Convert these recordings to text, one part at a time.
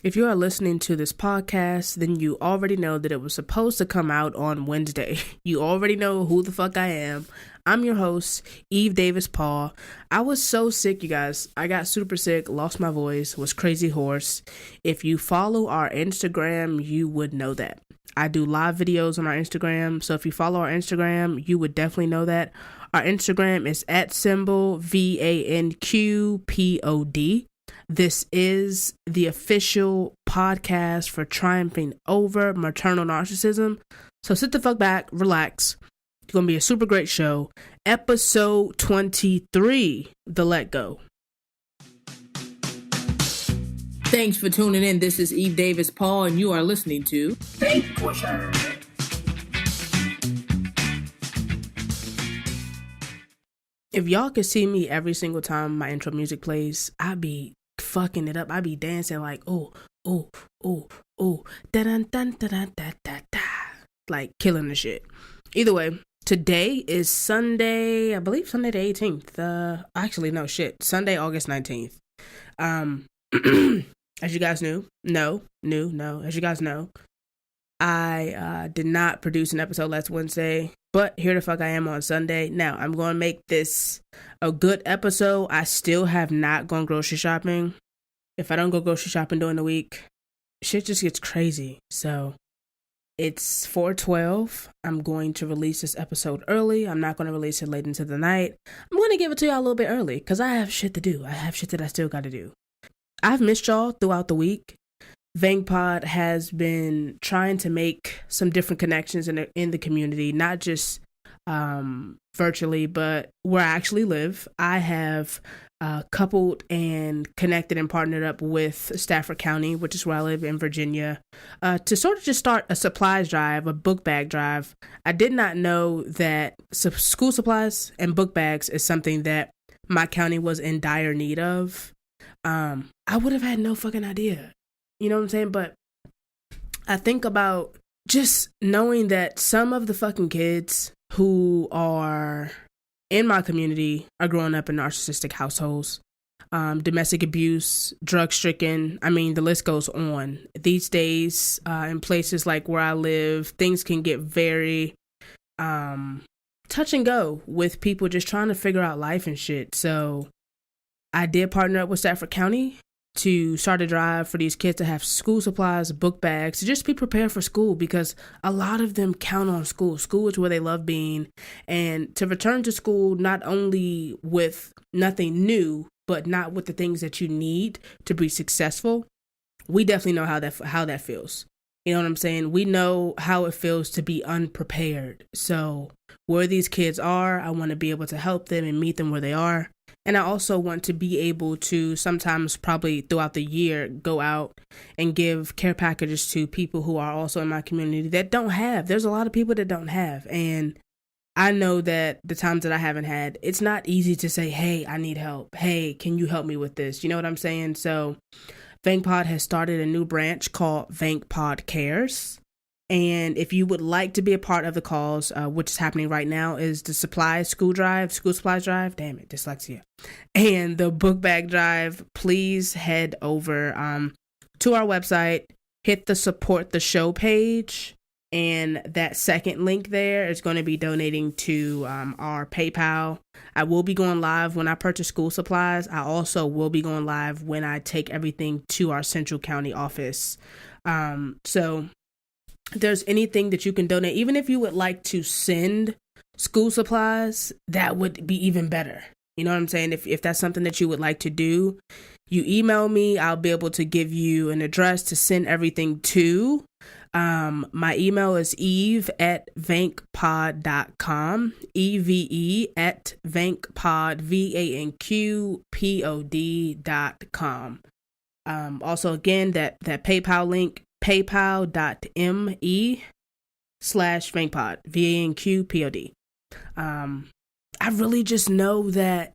If you are listening to this podcast, then you already know that it was supposed to come out on Wednesday. You already know who the fuck I am. I'm your host, Eve Davis Paul. I was so sick, you guys. I got super sick, lost my voice, was crazy hoarse. If you follow our Instagram, you would know that. I do live videos on our Instagram, so if you follow our Instagram, you would definitely know that. Our Instagram is @VANQPOD. This is the official podcast for triumphing over maternal narcissism. So sit the fuck back, relax. It's going to be a super great show. Episode 23, The Let Go. Thanks for tuning in. This is Eve Davis Paul, and you are listening to Vanquisher. If y'all could see me every single time my intro music plays, I'd be fucking it up. I'd be dancing like, oh, da dun dun da da da da da, like killing the shit. Either way, today is Sunday, I believe Sunday the 18th. Actually, no shit, Sunday, August 19th. As you guys know, as you guys know, I did not produce an episode last Wednesday, but here the fuck I am on Sunday. Now, I'm going to make this a good episode. I still have not gone grocery shopping. If I don't go grocery shopping during the week, shit just gets crazy. So, it's 4:12. I'm going to release this episode early. I'm not going to release it late into the night. I'm going to give it to y'all a little bit early because I have shit to do. I have shit that I still got to do. I've missed y'all throughout the week. VankPod has been trying to make some different connections in the community, not just virtually, but where I actually live. I have coupled and connected and partnered up with Stafford County, which is where I live in Virginia, to sort of just start a supplies drive, a book bag drive. I did not know that school supplies and book bags is something that my county was in dire need of. I would have had no fucking idea. You know what I'm saying? But I think about just knowing that some of the fucking kids who are in my community are growing up in narcissistic households, domestic abuse, drug-stricken. I mean, the list goes on. These days, in places like where I live, things can get very touch and go with people just trying to figure out life and shit. So I did partner up with Stafford County to start a drive for these kids to have school supplies, book bags, to just be prepared for school, because a lot of them count on school. School is where they love being, and to return to school not only with nothing new, but not with the things that you need to be successful. We definitely know how that feels. You know what I'm saying? We know how it feels to be unprepared. So where these kids are, I want to be able to help them and meet them where they are. And I also want to be able to sometimes, probably throughout the year, go out and give care packages to people who are also in my community that don't have. There's a lot of people that don't have. And I know that the times that I haven't had, it's not easy to say, hey, I need help. Hey, can you help me with this? You know what I'm saying? So VankPod has started a new branch called VankPod Cares. And if you would like to be a part of the cause, which is happening right now, is the school supplies drive, damn it, dyslexia, and the book bag drive, please head over to our website, hit the support the show page, and that second link there is going to be donating to our PayPal. I will be going live when I purchase school supplies. I also will be going live when I take everything to our Central County office. So if there's anything that you can donate, even if you would like to send school supplies, that would be even better. You know what I'm saying? If that's something that you would like to do, you email me. I'll be able to give you an address to send everything to. My email is eve@vankpod.com, eve@vankpod, VANQPOD.com. Also, again, that PayPal link, paypal.me/vankpod, VANQPOD. I really just know that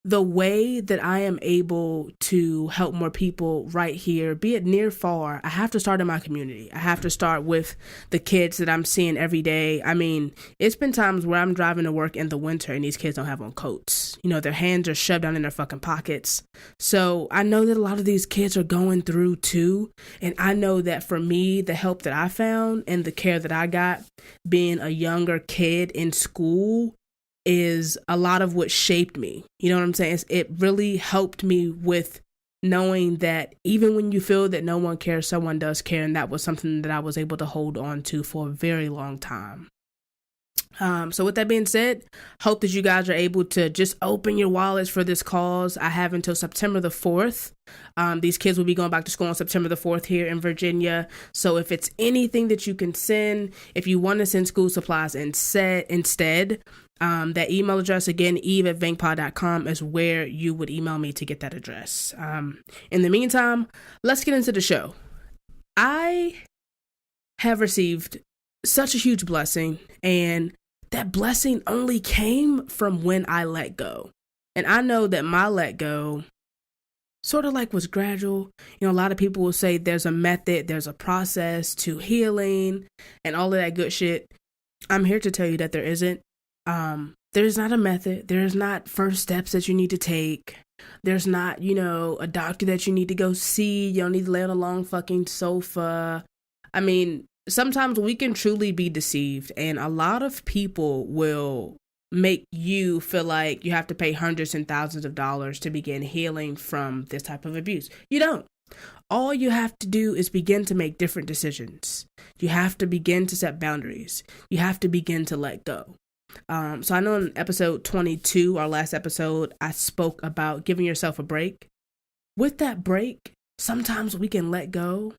the way that I am able to help more people right here, be it near, far, I have to start in my community. I have to start with the kids that I'm seeing every day. I mean, it's been times where I'm driving to work in the winter and these kids don't have on coats. You know, their hands are shoved down in their fucking pockets. So I know that a lot of these kids are going through too. And I know that for me, the help that I found and the care that I got being a younger kid in school is a lot of what shaped me. You know what I'm saying? It really helped me with knowing that even when you feel that no one cares, someone does care. And that was something that I was able to hold on to for a very long time. So with that being said, hope that you guys are able to just open your wallets for this cause. I have until September the 4th. These kids will be going back to school on September the 4th here in Virginia. So if it's anything that you can send, if you want to send school supplies instead, that email address, again, eve@vankpod.com is where you would email me to get that address. In the meantime, let's get into the show. I have received such a huge blessing, and that blessing only came from when I let go. And I know that my let go sort of like was gradual. You know, a lot of people will say there's a method, there's a process to healing and all of that good shit. I'm here to tell you that there isn't. There's not a method. There's not first steps that you need to take. There's not, a doctor that you need to go see. You don't need to lay on a long fucking sofa. I mean, sometimes we can truly be deceived, and a lot of people will make you feel like you have to pay hundreds and thousands of dollars to begin healing from this type of abuse. You don't. All you have to do is begin to make different decisions. You have to begin to set boundaries. You have to begin to let go. So I know in episode 22, our last episode, I spoke about giving yourself a break. With that break, sometimes we can let go.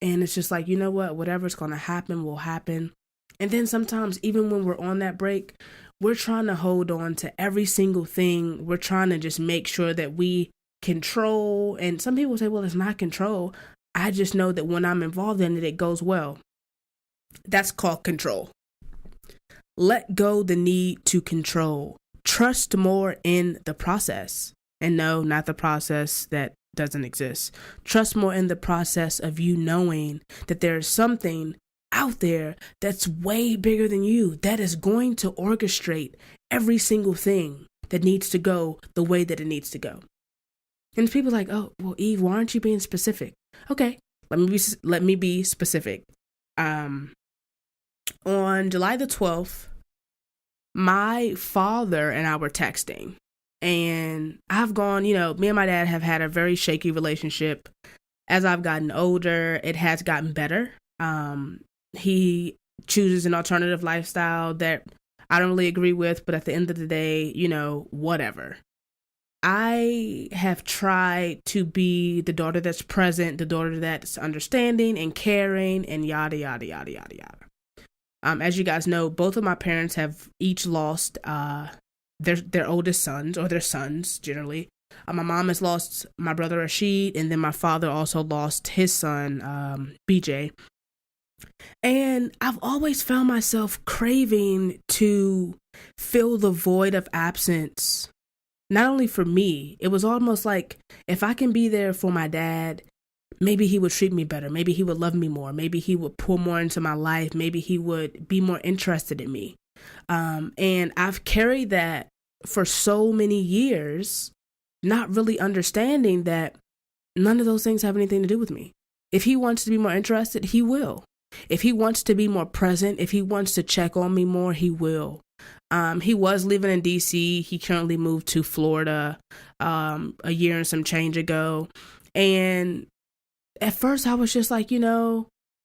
And it's just like, you know what, whatever's going to happen will happen. And then sometimes, even when we're on that break, we're trying to hold on to every single thing. We're trying to just make sure that we control. And some people say, well, it's not control. I just know that when I'm involved in it, it goes well. That's called control. Let go the need to control. Trust more in the process. And no, not the process that doesn't exist. Trust more in the process of you knowing that there's something out there that's way bigger than you that is going to orchestrate every single thing that needs to go the way that it needs to go. And people are like, oh, well, Eve, why aren't you being specific? Okay, let me be specific. On July the 12th, my father and I were texting. And I've gone, me and my dad have had a very shaky relationship. As I've gotten older, it has gotten better. He chooses an alternative lifestyle that I don't really agree with, but at the end of the day, whatever. I have tried to be the daughter that's present, the daughter that's understanding and caring and yada, yada, yada, yada, yada. As you guys know, both of my parents have each lost their oldest sons, or their sons generally. My mom has lost my brother Rashid, and then my father also lost his son, BJ. And I've always found myself craving to fill the void of absence. Not only for me, it was almost like if I can be there for my dad, maybe he would treat me better. Maybe he would love me more. Maybe he would pour more into my life. Maybe he would be more interested in me. And I've carried that for so many years, not really understanding that none of those things have anything to do with me. If he wants to be more interested, he will. If he wants to be more present, if he wants to check on me more, he will. He was living in DC. He currently moved to Florida a year and some change ago. And at first I was just like,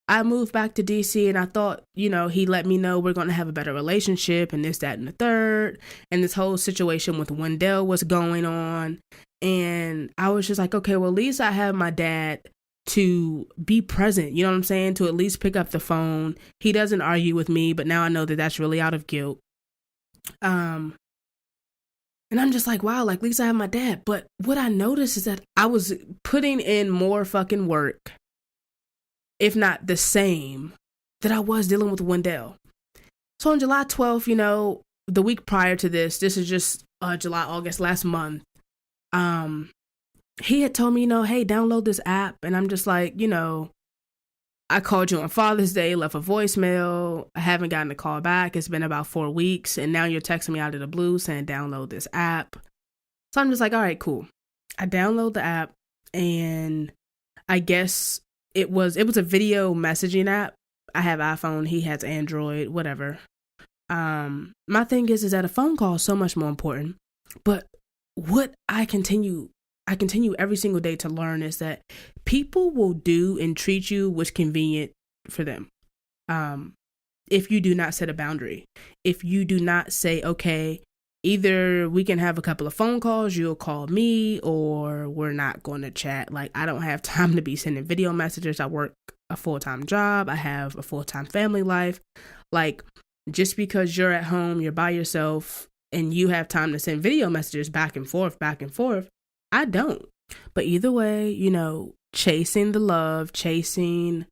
I moved back to DC and I thought, he let me know we're going to have a better relationship and this, that, and the third. And this whole situation with Wendell was going on. And I was just like, okay, well, at least I have my dad to be present. You know what I'm saying? To at least pick up the phone. He doesn't argue with me, but now I know that that's really out of guilt. And I'm just like, wow, like at least I have my dad. But what I noticed is that I was putting in more fucking work, if not the same, that I was dealing with Wendell. So on July 12th, the week prior to this is just July, August, last month, Um, he had told me, hey, download this app. And I'm just like, I called you on Father's Day, left a voicemail. I haven't gotten a call back. It's been about 4 weeks. And now you're texting me out of the blue saying download this app. So I'm just like, all right, cool. I download the app, and I guess it was a video messaging app. I have iPhone. He has Android, whatever. My thing is that a phone call is so much more important. But what I continue every single day to learn is that people will do and treat you what's convenient for them. If you do not set a boundary, if you do not say, okay, either we can have a couple of phone calls, you'll call me, or we're not going to chat. Like, I don't have time to be sending video messages. I work a full-time job. I have a full-time family life. Like, just because you're at home, you're by yourself, and you have time to send video messages back and forth, I don't. But either way, chasing the love, chasing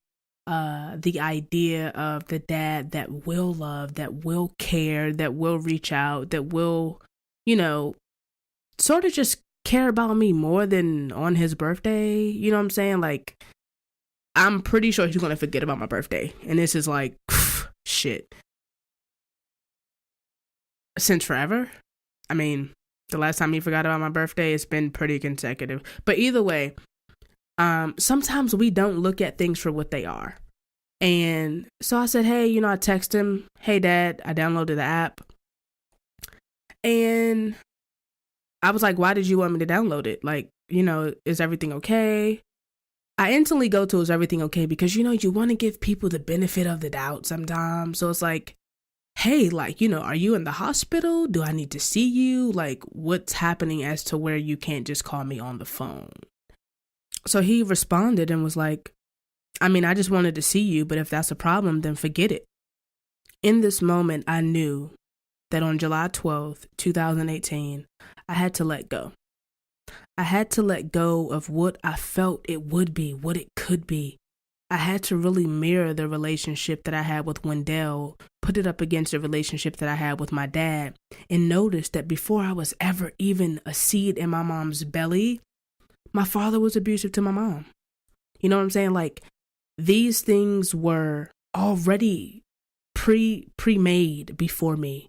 the idea of the dad that will love, that will care, that will reach out, that will, sort of just care about me more than on his birthday. You know what I'm saying? Like, I'm pretty sure he's going to forget about my birthday. And this is like, shit. Since forever? I mean, the last time he forgot about my birthday, it's been pretty consecutive. But either way, sometimes we don't look at things for what they are. And so I said, hey, I text him, hey, Dad, I downloaded the app. And I was like, why did you want me to download it? Like, is everything okay? I instantly go to, is everything okay? Because, you want to give people the benefit of the doubt sometimes. So it's like, hey, like, are you in the hospital? Do I need to see you? Like, what's happening as to where you can't just call me on the phone? So he responded and was like, I mean, I just wanted to see you, but if that's a problem, then forget it. In this moment, I knew that on July 12th, 2018, I had to let go. I had to let go of what I felt it would be, what it could be. I had to really mirror the relationship that I had with Wendell, put it up against the relationship that I had with my dad, and notice that before I was ever even a seed in my mom's belly, my father was abusive to my mom. You know what I'm saying? Like, these things were already pre-made before me.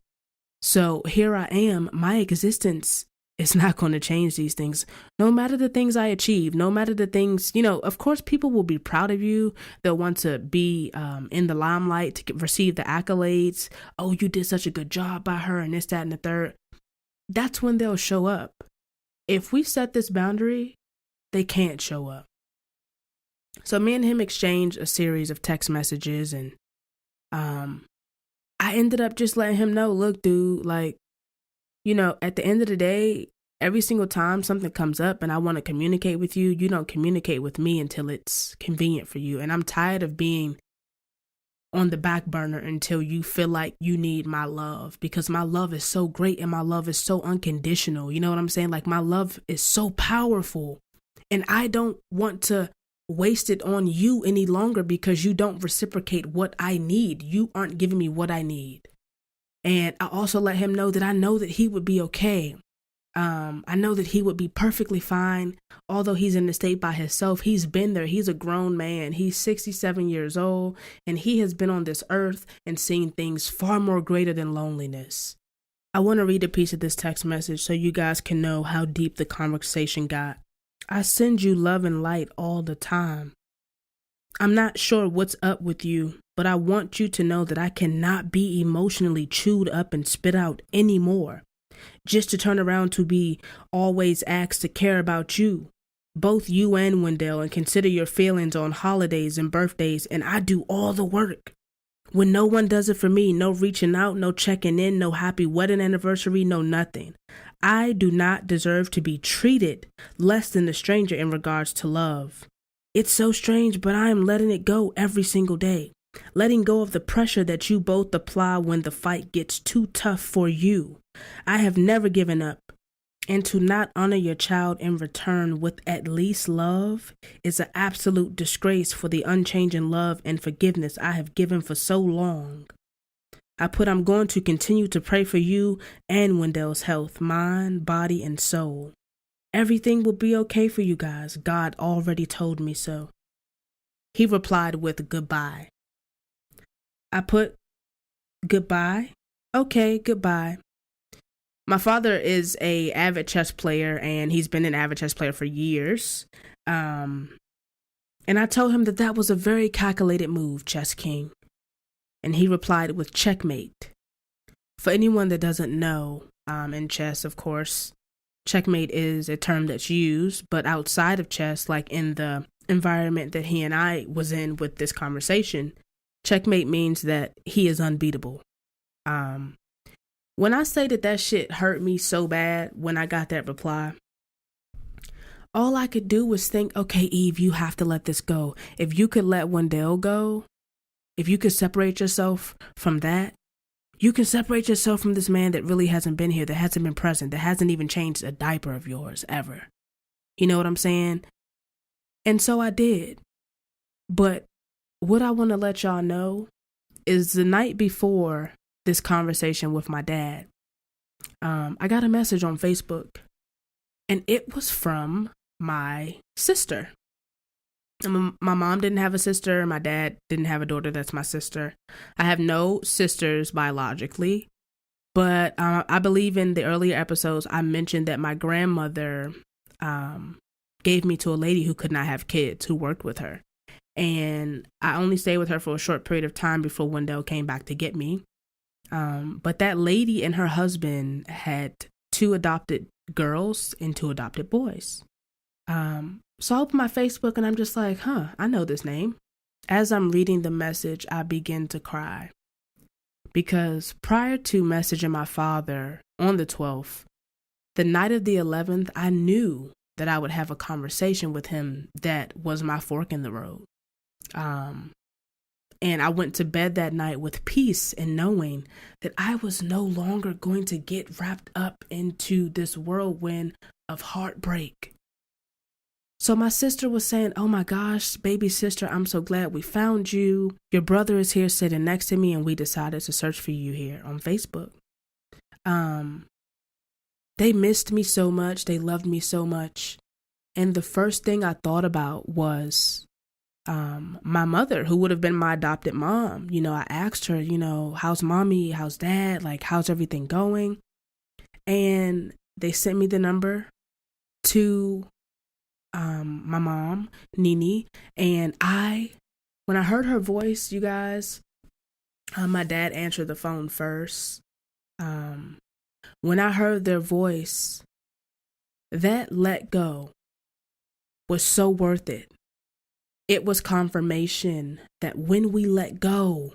So here I am, my existence is not going to change these things. No matter the things I achieve, no matter the things, of course, people will be proud of you. They'll want to be in the limelight to receive the accolades. Oh, you did such a good job by her and this, that, and the third. That's when they'll show up. If we set this boundary, they can't show up. So me and him exchanged a series of text messages, and I ended up just letting him know, look, dude, like, at the end of the day, every single time something comes up and I want to communicate with you, you don't communicate with me until it's convenient for you. And I'm tired of being on the back burner until you feel like you need my love, because my love is so great and my love is so unconditional. You know what I'm saying? Like, my love is so powerful, and I don't want to waste it on you any longer because you don't reciprocate what I need. You aren't giving me what I need. And I also let him know that I know that he would be okay. I know that he would be perfectly fine. Although he's in the state by himself, he's been there. He's a grown man. He's 67 years old, and he has been on this earth and seen things far more greater than loneliness. I want to read a piece of this text message so you guys can know how deep the conversation got. I send you love and light all the time. I'm not sure what's up with you, but I want you to know that I cannot be emotionally chewed up and spit out anymore, just to turn around to be always asked to care about you, both you and Wendell, and consider your feelings on holidays and birthdays, and I do all the work. When no one does it for me, no reaching out, no checking in, no happy wedding anniversary, no nothing. I do not deserve to be treated less than a stranger in regards to love. It's so strange, but I am letting it go every single day. Letting go of the pressure that you both apply when the fight gets too tough for you. I have never given up. And to not honor your child in return with at least love is an absolute disgrace for the unchanging love and forgiveness I have given for so long. I'm going to continue to pray for you and Wendell's health, mind, body, and soul. Everything will be okay for you guys. God already told me so. He replied with goodbye. I put goodbye. Okay, goodbye. My father is a avid chess player, and he's been an avid chess player for years. And I told him that was a very calculated move, Chess King. And he replied with checkmate. For anyone that doesn't know, in chess, of course, checkmate is a term that's used, but outside of chess, like in the environment that he and I was in with this conversation, checkmate means that he is unbeatable. When I say that shit hurt me so bad when I got that reply, all I could do was think, okay, Eve, you have to let this go. If you could let Wendell go, if you could separate yourself from that, you can separate yourself from this man that really hasn't been here, that hasn't been present, that hasn't even changed a diaper of yours ever. You know what I'm saying? And so I did. But what I want to let y'all know is the night before this conversation with my dad, I got a message on Facebook, and it was from my sister. My mom didn't have a sister. My dad didn't have a daughter. That's my sister. I have no sisters biologically, but I believe in the earlier episodes, I mentioned that my grandmother gave me to a lady who could not have kids, who worked with her. And I only stayed with her for a short period of time before Wendell came back to get me. But that lady and her husband had 2 adopted girls and 2 adopted boys. So I open my Facebook and I'm just like, I know this name. As I'm reading the message, I begin to cry. Because prior to messaging my father on the 12th, the night of the 11th, I knew that I would have a conversation with him that was my fork in the road. And I went to bed that night with peace and knowing that I was no longer going to get wrapped up into this whirlwind of heartbreak. So my sister was saying, oh my gosh, baby sister, I'm so glad we found you. Your brother is here sitting next to me, and we decided to search for you here on Facebook. They missed me so much. They loved me so much. And the first thing I thought about was my mother, who would have been my adopted mom. You know, I asked her, how's mommy? How's dad? Like, how's everything going? And they sent me the number to my mom, Nini. And when I heard her voice, you guys, my dad answered the phone first. When I heard their voice, that let go was so worth it. It was confirmation that when we let go,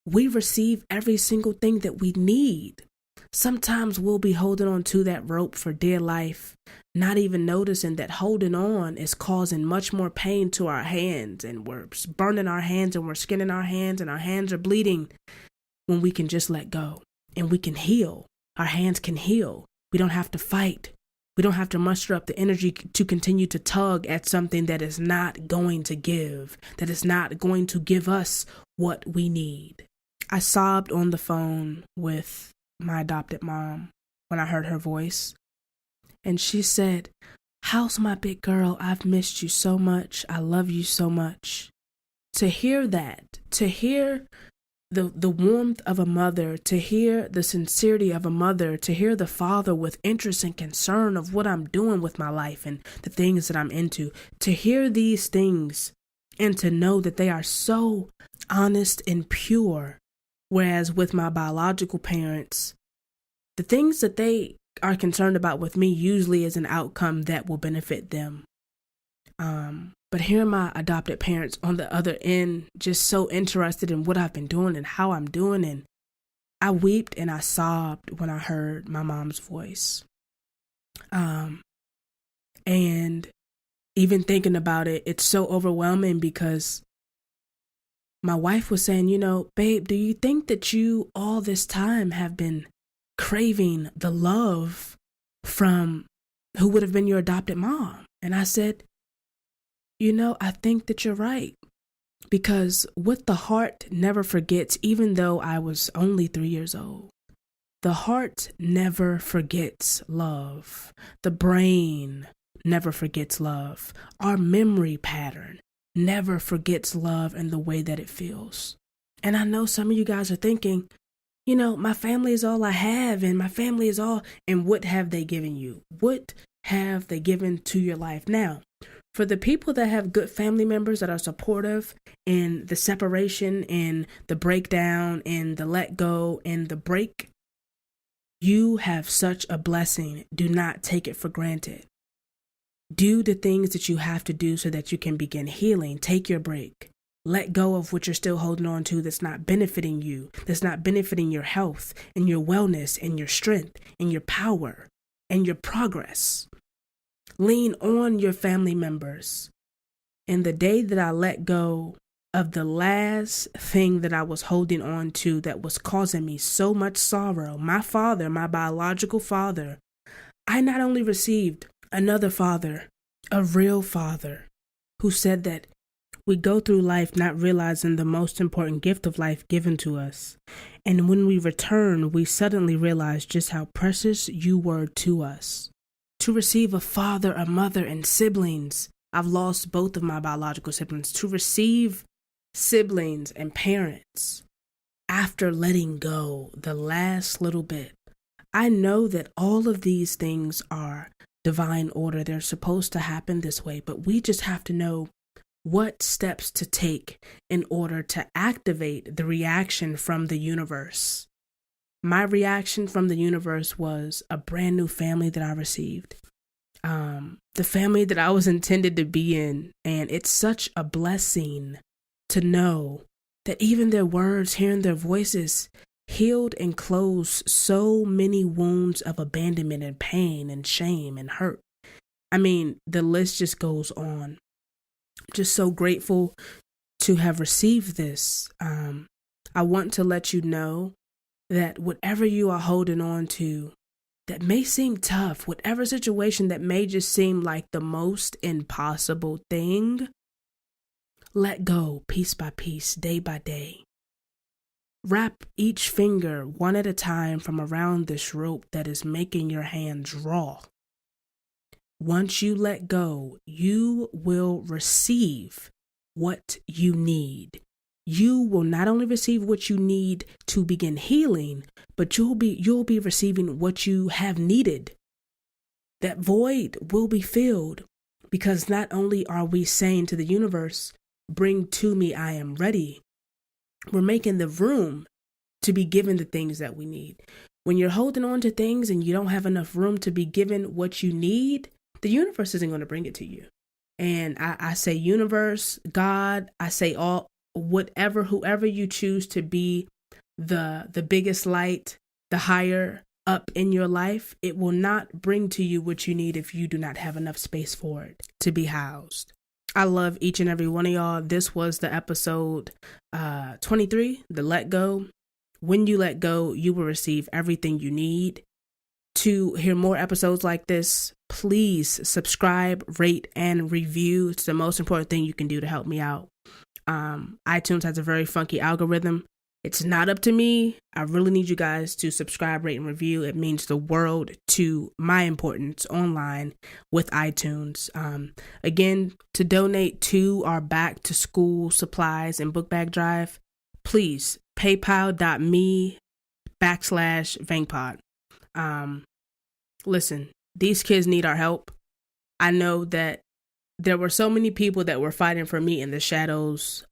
we receive every single thing that we need. Sometimes we'll be holding on to that rope for dear life, not even noticing that holding on is causing much more pain to our hands, and we're burning our hands and we're skinning our hands and our hands are bleeding, when we can just let go and we can heal. Our hands can heal. We don't have to fight. We don't have to muster up the energy to continue to tug at something that is not going to give, that is not going to give us what we need. I sobbed on the phone with my adopted mom when I heard her voice. And she said, how's my big girl? I've missed you so much. I love you so much. To hear that, to hear the warmth of a mother, to hear the sincerity of a mother, to hear the father with interest and concern of what I'm doing with my life and the things that I'm into, to hear these things and to know that they are so honest and pure. Whereas with my biological parents, the things that they are concerned about with me usually is an outcome that will benefit them. But hearing my adopted parents on the other end, just so interested in what I've been doing and how I'm doing. And I wept and I sobbed when I heard my mom's voice. And even thinking about it, it's so overwhelming because my wife was saying, babe, do you think that you all this time have been craving the love from who would have been your adopted mom? And I said, I think that you're right, because what the heart never forgets, even though I was only 3 years old, The heart never forgets love. The brain never forgets love. Our memory pattern never forgets love and the way that it feels. And I know some of you guys are thinking, my family is all I have, and my family is all, and what have they given you? What have they given to your life? Now, for the people that have good family members that are supportive in the separation and the breakdown and the let go and the break, you have such a blessing. Do not take it for granted. Do the things that you have to do so that you can begin healing. Take your break. Let go of what you're still holding on to that's not benefiting you, that's not benefiting your health and your wellness and your strength and your power and your progress. Lean on your family members. And the day that I let go of the last thing that I was holding on to that was causing me so much sorrow, my father, my biological father, I not only received another father, a real father, who said that we go through life not realizing the most important gift of life given to us. And when we return, we suddenly realize just how precious you were to us. To receive a father, a mother, and siblings. I've lost both of my biological siblings. To receive siblings and parents after letting go the last little bit. I know that all of these things are divine order. They're supposed to happen this way, but we just have to know what steps to take in order to activate the reaction from the universe. My reaction from the universe was a brand new family that I received. The family that I was intended to be in. And it's such a blessing to know that even their words, hearing their voices, healed and closed so many wounds of abandonment and pain and shame and hurt. I mean, the list just goes on. Just so grateful to have received this. I want to let you know that whatever you are holding on to that may seem tough, whatever situation that may just seem like the most impossible thing, let go piece by piece, day by day. Wrap each finger one at a time from around this rope that is making your hands raw. Once you let go, you will receive what you need. You will not only receive what you need to begin healing, but you'll be receiving what you have needed. That void will be filled because not only are we saying to the universe, bring to me, I am ready. We're making the room to be given the things that we need. When you're holding on to things and you don't have enough room to be given what you need, the universe isn't going to bring it to you. And I say universe, God, I say whoever you choose to be the biggest light, the higher up in your life, it will not bring to you what you need if you do not have enough space for it to be housed. I love each and every one of y'all. This was the episode 23, the let go. When you let go, you will receive everything you need. To hear more episodes like this, please subscribe, rate, and review. It's the most important thing you can do to help me out. iTunes has a very funky algorithm. It's not up to me. I really need you guys to subscribe, rate, and review. It means the world to my importance online with iTunes. Again, to donate to our back to school supplies and book bag drive, please paypal.me/Vangpod. Listen, these kids need our help. I know that there were so many people that were fighting for me in the shadows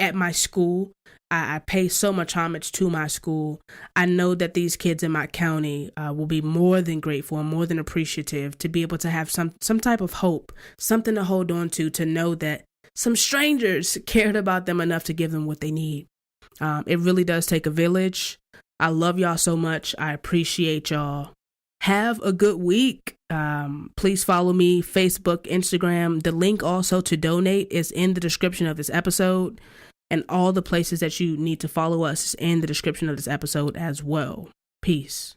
at my school. I pay so much homage to my school. I know that these kids in my county will be more than grateful and more than appreciative to be able to have some type of hope, something to hold on to know that some strangers cared about them enough to give them what they need. It really does take a village. I love y'all so much. I appreciate y'all. Have a good week. Please follow me, Facebook, Instagram. The link also to donate is in the description of this episode, and all the places that you need to follow us is in the description of this episode as well. Peace.